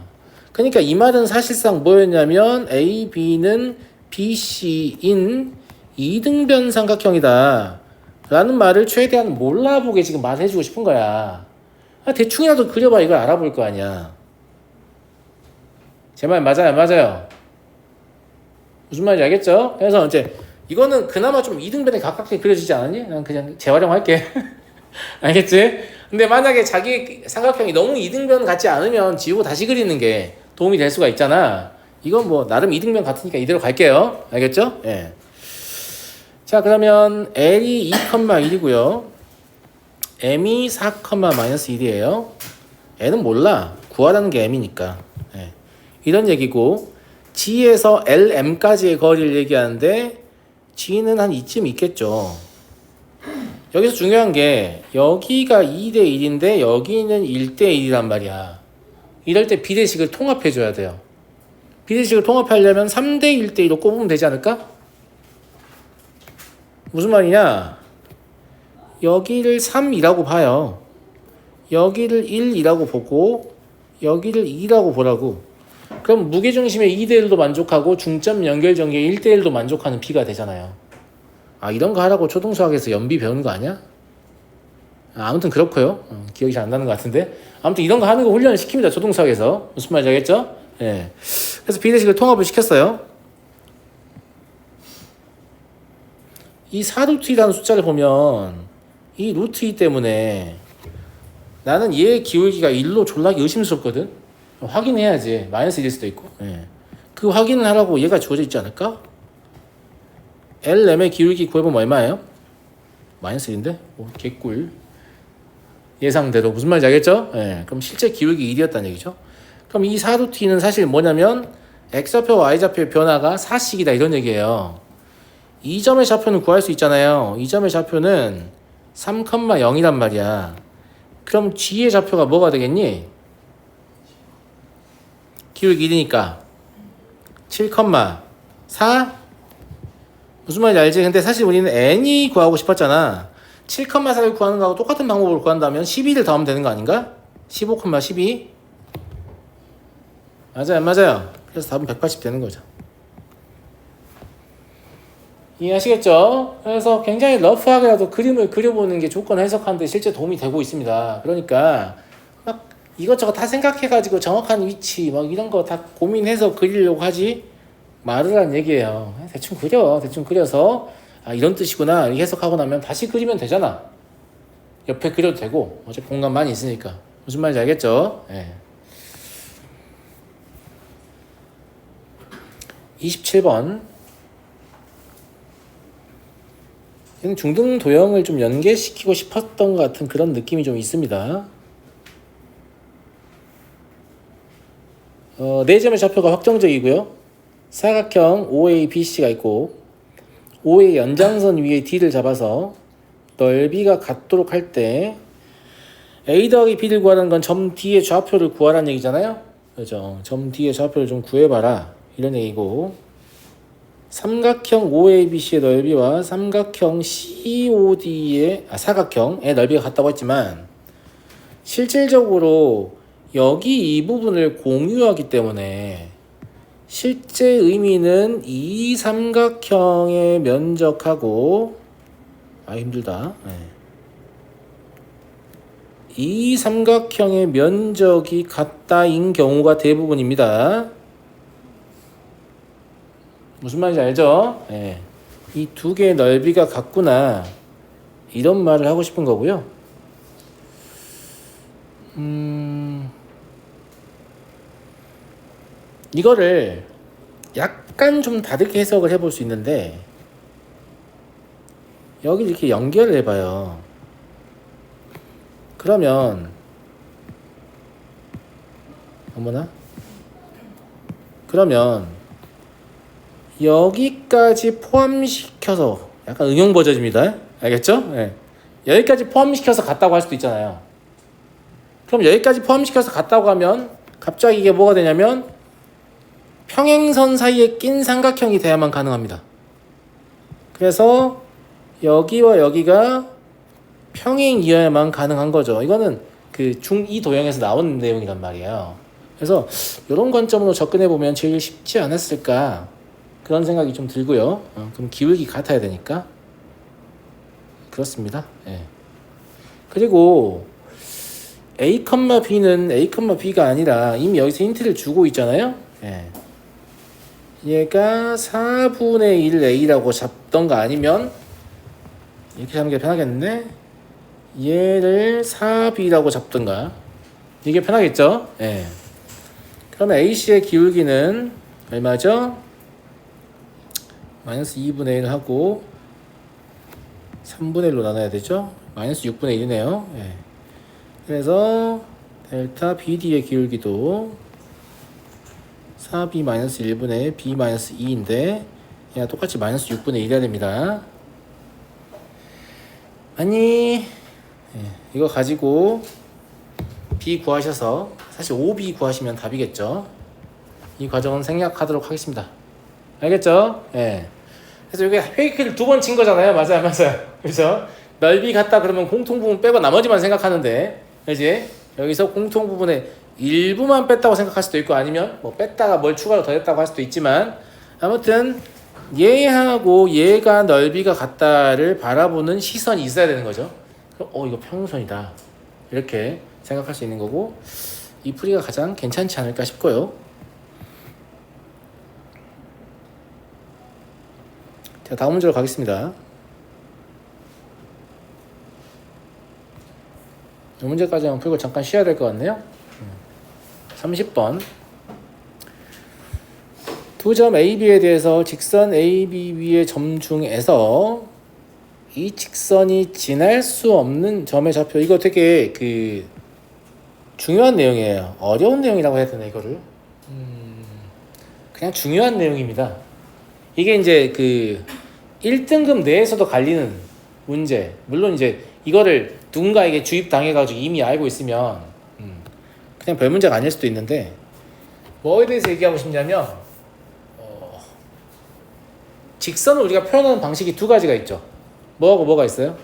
그러니까 이 말은 사실상 뭐였냐면 AB는 BC인 이등변 삼각형이다 라는 말을 최대한 몰라보게 지금 말해주고 싶은 거야. 대충이라도 그려봐. 이걸 알아볼 거 아니야. 제 말 맞아요? 맞아요? 무슨 말인지 알겠죠? 그래서 이제 이거는 그나마 좀 이등변에 가깝게 그려지지 않았니? 난 그냥 재활용할게. 알겠지? 근데 만약에 자기 삼각형이 너무 이등변 같지 않으면 지우고 다시 그리는 게 도움이 될 수가 있잖아. 이건 뭐 나름 이등변 같으니까 이대로 갈게요. 알겠죠? 예. 자, 그러면 L이 2,1이고요. M이 4,-1이에요. N은 몰라. 구하라는 게 M이니까. 예. 이런 얘기고, G에서 LM까지의 거리를 얘기하는데 G는 한 이쯤 있겠죠. 여기서 중요한 게 여기가 2대1인데 여기는 1대1이란 말이야. 이럴 때 비례식을 통합해줘야 돼요. 비례식을 통합하려면 3대1대1로 꼽으면 되지 않을까? 무슨 말이냐? 여기를 3이라고 봐요. 여기를 1이라고 보고 여기를 2라고 보라고. 그럼 무게중심의 2대1도 만족하고 중점 연결 전개의 1대1도 만족하는 B가 되잖아요. 아, 이런 거 하라고 초등수학에서 연비 배우는 거 아니야? 아무튼 그렇고요. 기억이 잘 안 나는 것 같은데. 아무튼 이런 거 하는 거 훈련을 시킵니다. 초등수학에서. 무슨 말인지 알겠죠? 예. 그래서 비례식을 통합을 시켰어요. 이 4루트이라는 숫자를 보면 이 루트 2 때문에 나는 얘의 기울기가 1로 졸라 의심스럽거든. 확인해야지. 마이너스 1일 수도 있고. 예. 그 확인을 하라고 얘가 주어져 있지 않을까? LM의 기울기 구해보면 얼마예요? 마이너스 1인데? 오, 개꿀. 예상대로. 무슨 말인지 알겠죠? 예. 그럼 실제 기울기 1이었다는 얘기죠. 그럼 이 4루t는 사실 뭐냐면 x좌표, y좌표의 변화가 4씩이다 이런 얘기예요. 이 점의 좌표는 구할 수 있잖아요. 이 점의 좌표는 3,0이란 말이야. 그럼 g의 좌표가 뭐가 되겠니? 기울기 1이니까 7,4 무슨 말인지 알지? 근데 사실 우리는 n이 구하고 싶었잖아. 7,4를 구하는 거하고 똑같은 방법으로 구한다면 12를 더하면 되는 거 아닌가? 15,12 맞아요, 안 맞아요? 그래서 답은 180 되는 거죠. 이해하시겠죠? 그래서 굉장히 러프하게라도 그림을 그려보는 게 조건 해석하는데 실제 도움이 되고 있습니다. 그러니까 막 이것저것 다 생각해가지고 정확한 위치 막 이런 거 다 고민해서 그리려고 하지 말으란 얘기예요. 대충 그려. 대충 그려서 아 이런 뜻이구나 이렇게 해석하고 나면 다시 그리면 되잖아. 옆에 그려도 되고 어차피 공간 많이 있으니까. 무슨 말인지 알겠죠? 예. 27번 중등 도형을 좀 연계시키고 싶었던 것 같은 그런 느낌이 좀 있습니다. 네 점의 좌표가 확정적이고요. 사각형 OABC가 있고 O의 연장선 위에 D를 잡아서 넓이가 같도록 할 때 A 더하기 B를 구하는 건 점 D의 좌표를 구하라는 얘기잖아요. 그죠? 점 D의 좌표를 좀 구해봐라 이런 얘기고 삼각형 OABC의 넓이와 삼각형 COD의 사각형의 넓이가 같다고 했지만 실질적으로 여기 이 부분을 공유하기 때문에 실제 의미는 이 삼각형의 면적하고 힘들다. 네. 이 삼각형의 면적이 같다인 경우가 대부분입니다. 무슨 말인지 알죠? 네. 이 두 개의 넓이가 같구나 이런 말을 하고 싶은 거고요. 이거를 약간 좀 다르게 해석을 해볼 수 있는데 여기 이렇게 연결을 해봐요. 그러면 그러면 여기까지 포함시켜서 약간 응용 버전입니다. 알겠죠? 네. 여기까지 포함시켜서 같다고 할 수도 있잖아요. 그럼 여기까지 포함시켜서 같다고 하면 갑자기 이게 뭐가 되냐면 평행선 사이에 낀 삼각형이 돼야만 가능합니다. 그래서 여기와 여기가 평행이어야만 가능한 거죠. 이거는 그 중2 도형에서 나온 내용이란 말이에요. 그래서 이런 관점으로 접근해보면 제일 쉽지 않았을까 그런 생각이 좀 들고요. 그럼 기울기 같아야 되니까 그렇습니다. 예. 그리고 A, B는 A, B가 아니라 이미 여기서 힌트를 주고 있잖아요. 예. 얘가 4분의 1 A라고 잡던가 아니면 이렇게 잡는 게 편하겠는데 얘를 4B라고 잡던가 이게 편하겠죠? 예. 그러면 AC의 기울기는 얼마죠? 마이너스 2분의 1 하고 3분의 1로 나눠야 되죠? 마이너스 6분의 1이네요. 예. 그래서 델타 BD의 기울기도 4B-1분의 B-2인데 얘가 똑같이 마이너스 6분의 1이어야 됩니다. 아니 이거 가지고 B 구하셔서 사실 5B 구하시면 답이겠죠. 이 과정은 생략하도록 하겠습니다. 알겠죠? 예. 그래서 여기 페이크를 2번 친 거잖아요. 맞아요, 맞아요. 그렇죠? 넓이 같다 그러면 공통 부분 빼고 나머지만 생각하는데, 그렇지? 여기서 공통 부분의 일부만 뺐다고 생각할 수도 있고 아니면 뭐 뺐다가 뭘 추가로 더했다고 할 수도 있지만 아무튼 얘하고 얘가 넓이가 같다를 바라보는 시선이 있어야 되는 거죠. 그럼 이거 평행선이다 이렇게 생각할 수 있는 거고 이 풀이가 가장 괜찮지 않을까 싶고요. 자, 다음 문제로 가겠습니다. 이 문제까지만 풀고 잠깐 쉬어야 될 것 같네요. 30번 두 점 A, B에 대해서 직선 A, B 위의 점 중에서 이 직선이 지날 수 없는 점의 좌표. 이거 되게 그 중요한 내용이에요. 어려운 내용이라고 해야 되나 이거를? 그냥 중요한 내용입니다. 이게 이제 그 1등급 내에서도 갈리는 문제. 물론 이제 이거를 누군가에게 주입 당해가지고 이미 알고 있으면 그냥 별 문제가 아닐 수도 있는데 뭐에 대해서 얘기하고 싶냐면 직선을 우리가 표현하는 방식이 두 가지가 있죠. 뭐하고 뭐가 있어요?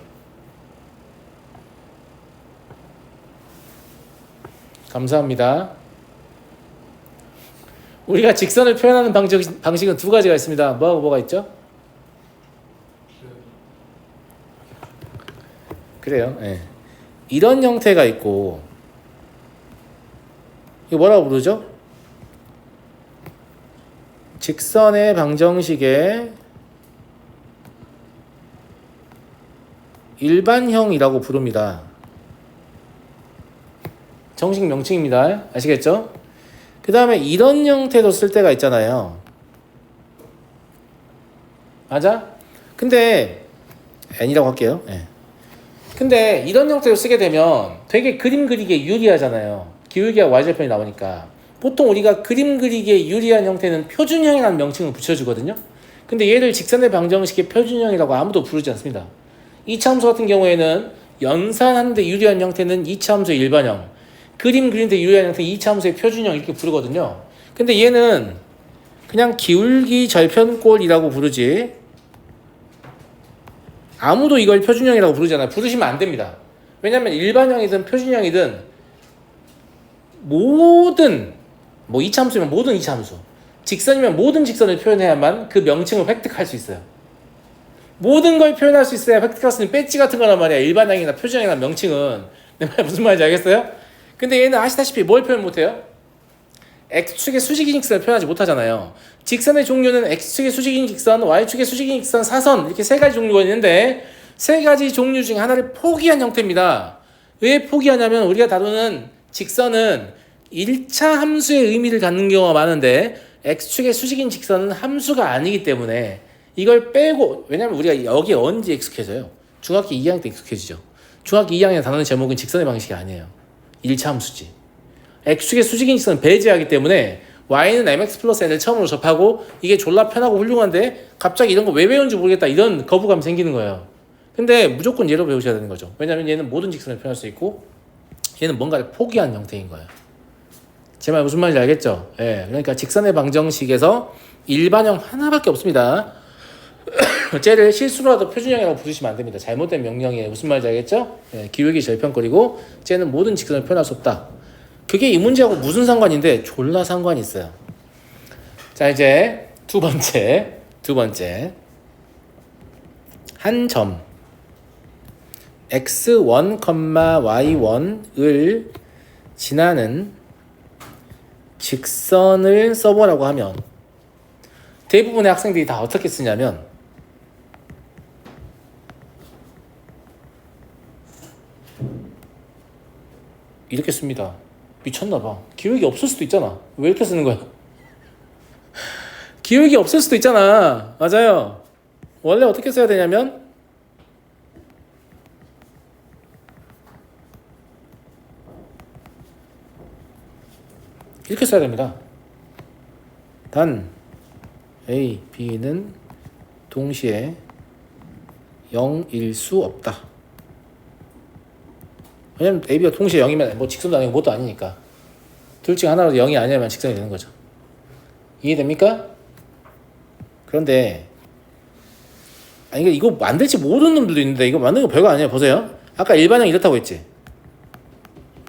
감사합니다. 우리가 직선을 표현하는 방식은 두 가지가 있습니다. 뭐하고 뭐가 있죠? 그래요. 예. 이런 형태가 있고 이거 뭐라고 부르죠? 직선의 방정식의 일반형이라고 부릅니다. 정식 명칭입니다. 아시겠죠? 그 다음에 이런 형태도 쓸 때가 있잖아요. 맞아? 근데 n이라고 할게요. 네. 근데 이런 형태로 쓰게 되면 되게 그림 그리기에 유리하잖아요. 기울기와 y절편이 나오니까. 보통 우리가 그림 그리기에 유리한 형태는 표준형이라는 명칭을 붙여주거든요. 근데 얘를 직선의 방정식의 표준형이라고 아무도 부르지 않습니다. 이차함수 같은 경우에는 연산하는데 유리한 형태는 이차함수의 일반형, 그림 그리는데 유리한 형태는 이차함수의 표준형 이렇게 부르거든요. 근데 얘는 그냥 기울기 절편꼴이라고 부르지 아무도 이걸 표준형이라고 부르잖아요. 부르시면 안 됩니다. 왜냐면 일반형이든 표준형이든 모든 뭐 이차함수면 모든 이차함수, 직선이면 모든 직선을 표현해야만 그 명칭을 획득할 수 있어요. 모든 걸 표현할 수 있어야 획득할 수 있는 배지 같은 거란 말이야. 일반형이나 표준형이나 명칭은. 내 말 무슨 말인지 알겠어요? 근데 얘는 아시다시피 뭘 표현 못해요? X축의 수직인 직선을 표현하지 못하잖아요. 직선의 종류는 X축의 수직인 직선, Y축의 수직인 직선, 사선 이렇게 세 가지 종류가 있는데 세 가지 종류 중에 하나를 포기한 형태입니다. 왜 포기하냐면 우리가 다루는 직선은 1차 함수의 의미를 갖는 경우가 많은데 X축의 수직인 직선은 함수가 아니기 때문에 이걸 빼고, 왜냐면 우리가 여기에 언제 익숙해져요? 중학교 2학년 때 익숙해지죠. 중학교 2학년 단원의 제목은 직선의 방식이 아니에요. 1차 함수지. X축의 수직인 직선은 배제하기 때문에 Y는 mx 플러스 n을 처음으로 접하고 이게 졸라 편하고 훌륭한데 갑자기 이런 거 왜 배운지 모르겠다 이런 거부감이 생기는 거예요. 근데 무조건 얘로 배우셔야 되는 거죠. 왜냐면 얘는 모든 직선을 표현할 수 있고 얘는 뭔가를 포기한 형태인 거예요. 제 말 무슨 말인지 알겠죠? 예, 그러니까 직선의 방정식에서 일반형 하나밖에 없습니다. 쟤를 실수로라도 표준형이라고 부르시면 안 됩니다. 잘못된 명령이에요. 무슨 말인지 알겠죠? 예, 기울기 절편꼴이고 쟤는 모든 직선을 표현할 수 없다. 그게 이 문제하고 무슨 상관인데 졸라 상관이 있어요. 자, 이제 두 번째 한 점 x1, y1을 지나는 직선을 써보라고 하면 대부분의 학생들이 다 어떻게 쓰냐면 이렇게 씁니다. 미쳤나봐. 기울기 없을 수도 있잖아. 왜 이렇게 쓰는 거야? 기울기 없을 수도 있잖아. 맞아요. 원래 어떻게 써야 되냐면 이렇게 써야 됩니다. 단 A, B는 동시에 0일 수 없다. 왜냐면 A, B가 동시에 0이면 뭐 직선도 아니고 뭣도 아니니까 둘 중 하나라도 0이 아니면 직선이 되는 거죠. 이해됩니까? 그런데 이거 만들지 모르는 놈들도 있는데 이거 만드는 거 별거 아니에요. 보세요. 아까 일반형 이렇다고 했지.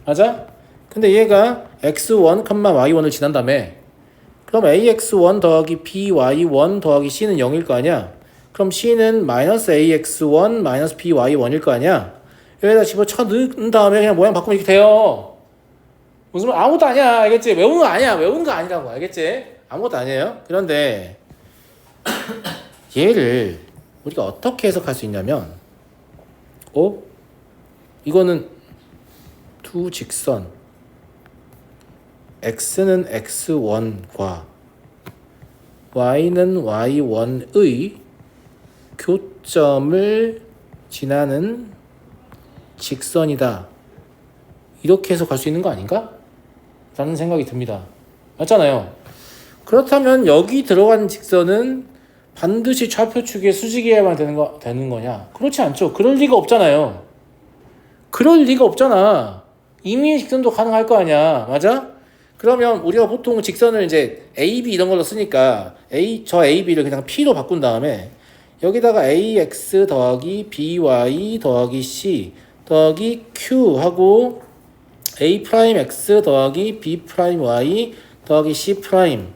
맞아? 근데 얘가 x1, y1을 지난 다음에 그럼 ax1 더하기 by1 더하기 c는 0일 거 아니야? 그럼 c는 마이너스 ax1 마이너스 by1일 거 아니야? 여기다 집어쳐 넣은 다음에 그냥 모양 바꾸면 이렇게 돼요. 무슨 말 아무것도 아니야. 알겠지? 외우는 거 아니야. 외우는 거 아니라고. 알겠지? 아무것도 아니에요. 그런데 얘를 우리가 어떻게 해석할 수 있냐면 이거는 두 직선 x는 x1과 y는 y1의 교점을 지나는 직선이다. 이렇게 해서 갈 수 있는 거 아닌가? 라는 생각이 듭니다. 맞잖아요. 그렇다면 여기 들어간 직선은 반드시 좌표축의 수직이어야만 되는 거냐? 그렇지 않죠. 그럴 리가 없잖아요. 그럴 리가 없잖아. 임의의 직선도 가능할 거 아니야. 맞아? 그러면 우리가 보통 직선을 이제 AB 이런 걸로 쓰니까 저 AB를 그냥 P로 바꾼 다음에 여기다가 AX 더하기 BY 더하기 C 더하기 Q 하고 A'X 더하기 B'Y 더하기 C'은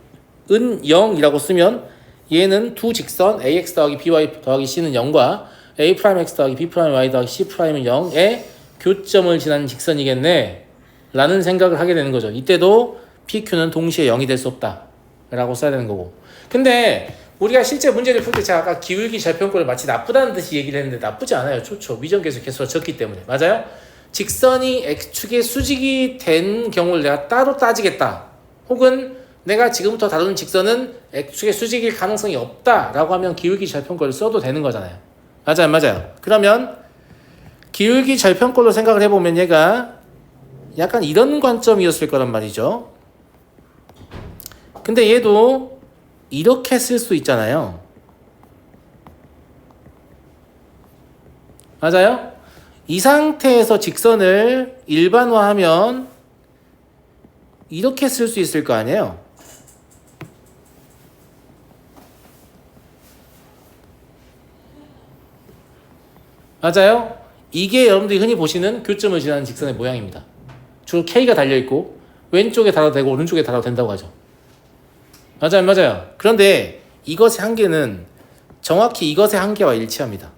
0이라고 쓰면 얘는 두 직선 AX 더하기 BY 더하기 C는 0과 A'X 더하기 B'Y 더하기 C'은 0의 교점을 지나는 직선이겠네 라는 생각을 하게 되는 거죠. 이때도 PQ는 동시에 0이 될 수 없다 라고 써야 되는 거고. 근데 우리가 실제 문제를 풀 때 제가 아까 기울기 절편꼴을 마치 나쁘다는 듯이 얘기를 했는데 나쁘지 않아요. 좋죠. 미정계수 개수가 적기 때문에. 맞아요? 직선이 X축의 수직이 된 경우를 내가 따로 따지겠다. 혹은 내가 지금부터 다루는 직선은 X축의 수직일 가능성이 없다 라고 하면 기울기 절편꼴을 써도 되는 거잖아요. 맞아요. 맞아요. 그러면 기울기 절편꼴로 생각을 해보면 얘가 약간 이런 관점이었을 거란 말이죠. 근데 얘도 이렇게 쓸 수 있잖아요. 맞아요? 이 상태에서 직선을 일반화하면 이렇게 쓸 수 있을 거 아니에요. 맞아요? 이게 여러분들이 흔히 보시는 교점을 지나는 직선의 모양입니다. 주로 K가 달려있고 왼쪽에 달아도 되고 오른쪽에 달아도 된다고 하죠. 맞아요. 맞아요. 그런데 이것의 한계는 정확히 이것의 한계와 일치합니다.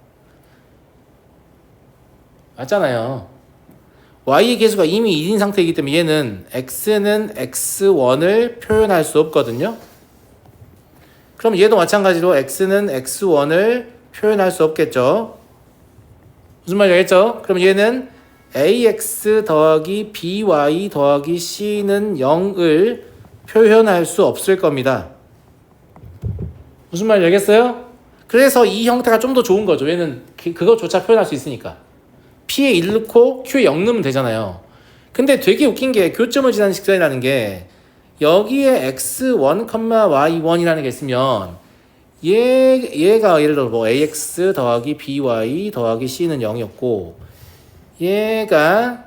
맞잖아요. Y의 계수가 이미 1인 상태이기 때문에 얘는 X는 X1을 표현할 수 없거든요. 그럼 얘도 마찬가지로 X는 X1을 표현할 수 없겠죠. 무슨 말인지 알겠죠? 그럼 얘는 AX 더하기 BY 더하기 C는 0을 표현할 수 없을 겁니다. 무슨 말인지 알겠어요? 그래서 이 형태가 좀 더 좋은 거죠. 얘는 그거조차 표현할 수 있으니까. P에 1 넣고 Q에 0 넣으면 되잖아요. 근데 되게 웃긴 게 교점을 지나는 직선이라는 게 여기에 X1, Y1이라는 게 있으면 얘가 예를 들어 뭐 AX 더하기 BY 더하기 C는 0이었고 얘가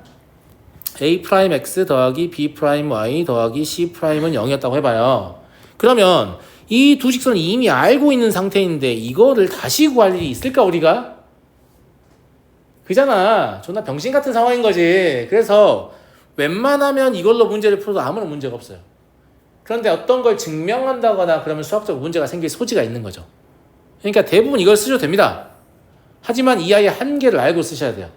A'X 더하기 B'Y 더하기 C'은 0이었다고 해봐요. 그러면 이 두 직선을 이미 알고 있는 상태인데 이거를 다시 구할 일이 있을까 우리가? 그잖아. 존나 병신 같은 상황인 거지. 그래서 웬만하면 이걸로 문제를 풀어도 아무런 문제가 없어요. 그런데 어떤 걸 증명한다거나 그러면 수학적 문제가 생길 소지가 있는 거죠. 그러니까 대부분 이걸 쓰셔도 됩니다. 하지만 이 아이의 한계를 알고 쓰셔야 돼요.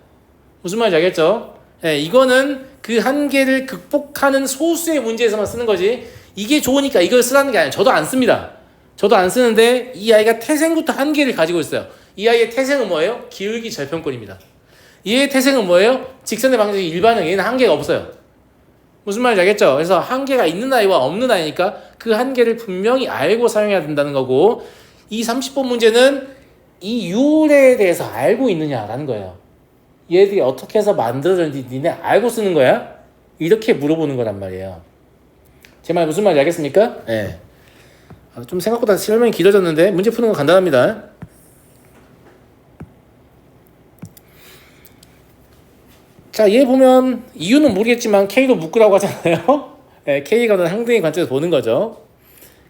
무슨 말인지 알겠죠? 네, 이거는 그 한계를 극복하는 소수의 문제에서만 쓰는 거지 이게 좋으니까 이걸 쓰라는 게 아니에요. 저도 안 씁니다. 저도 안 쓰는데 이 아이가 태생부터 한계를 가지고 있어요. 이 아이의 태생은 뭐예요? 기울기 절편꼴입니다. 얘의 태생은 뭐예요? 직선의 방정식 일반형. 얘는 한계가 없어요. 무슨 말인지 알겠죠? 그래서 한계가 있는 아이와 없는 아이니까 그 한계를 분명히 알고 사용해야 된다는 거고 이 30번 문제는 이 유래에 대해서 알고 있느냐라는 거예요. 얘들이 어떻게 해서 만들어졌는지 니네 알고 쓰는 거야? 이렇게 물어보는 거란 말이에요. 제 말 무슨 말인지 알겠습니까? 네. 좀 생각보다 설명이 길어졌는데 문제 푸는 건 간단합니다. 자, 얘 보면 이유는 모르겠지만 K로 묶으라고 하잖아요. 네, K가 항등의 관점에서 보는 거죠.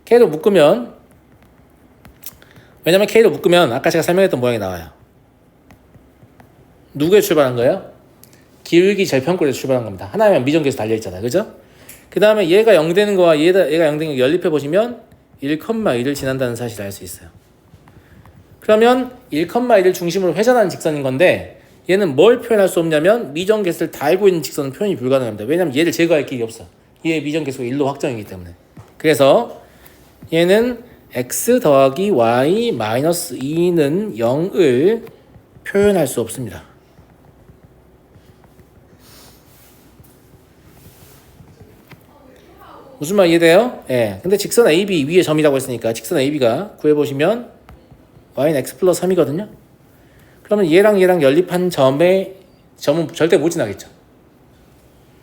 K로 묶으면 왜냐면 K로 묶으면 아까 제가 설명했던 모양이 나와요. 누구에 출발한 거예요? 기울기 절편꼴에 출발한 겁니다. 하나면 미정계수 달려있잖아요. 그죠? 그 다음에 얘가 0 되는 거와 얘가 0 되는 거 연립해 보시면 1,1을 지난다는 사실을 알 수 있어요. 그러면 1,1을 중심으로 회전하는 직선인 건데 얘는 뭘 표현할 수 없냐면 미정계수를 다 알고 있는 직선은 표현이 불가능합니다. 왜냐면 얘를 제거할 길이 없어. 얘의 미정계수가 1로 확정이기 때문에. 그래서 얘는 x 더하기 y 마이너스 2는 0을 표현할 수 없습니다. 무슨 말 이해돼요? 예. 근데 직선 AB 위에 점이라고 했으니까 직선 AB가 구해보시면 y는 x 플러스 3이거든요. 그러면 얘랑 연립한 점은 절대 못 지나겠죠.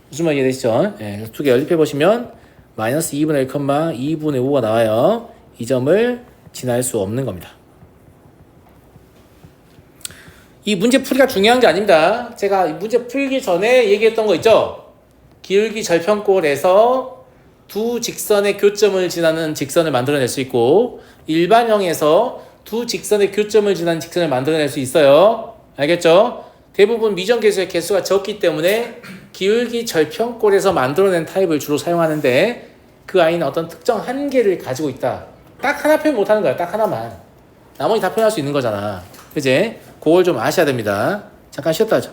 무슨 말이 이해되시죠? 예, 두 개 연립해 보시면 마이너스 2분의 1, 2분의 5가 나와요. 이 점을 지날 수 없는 겁니다. 이 문제 풀이가 중요한 게 아닙니다. 제가 이 문제 풀기 전에 얘기했던 거 있죠? 기울기 절편꼴에서 두 직선의 교점을 지나는 직선을 만들어낼 수 있고 일반형에서 두 직선의 교점을 지나는 직선을 만들어낼 수 있어요. 알겠죠? 대부분 미정계수의 개수가 적기 때문에 기울기 절편꼴에서 만들어낸 타입을 주로 사용하는데 그 아이는 어떤 특정 한계를 가지고 있다. 딱 하나 표현 못하는 거야. 딱 하나만. 나머지 다 표현할 수 있는 거잖아. 그지? 그걸 좀 아셔야 됩니다. 잠깐 쉬었다 하죠.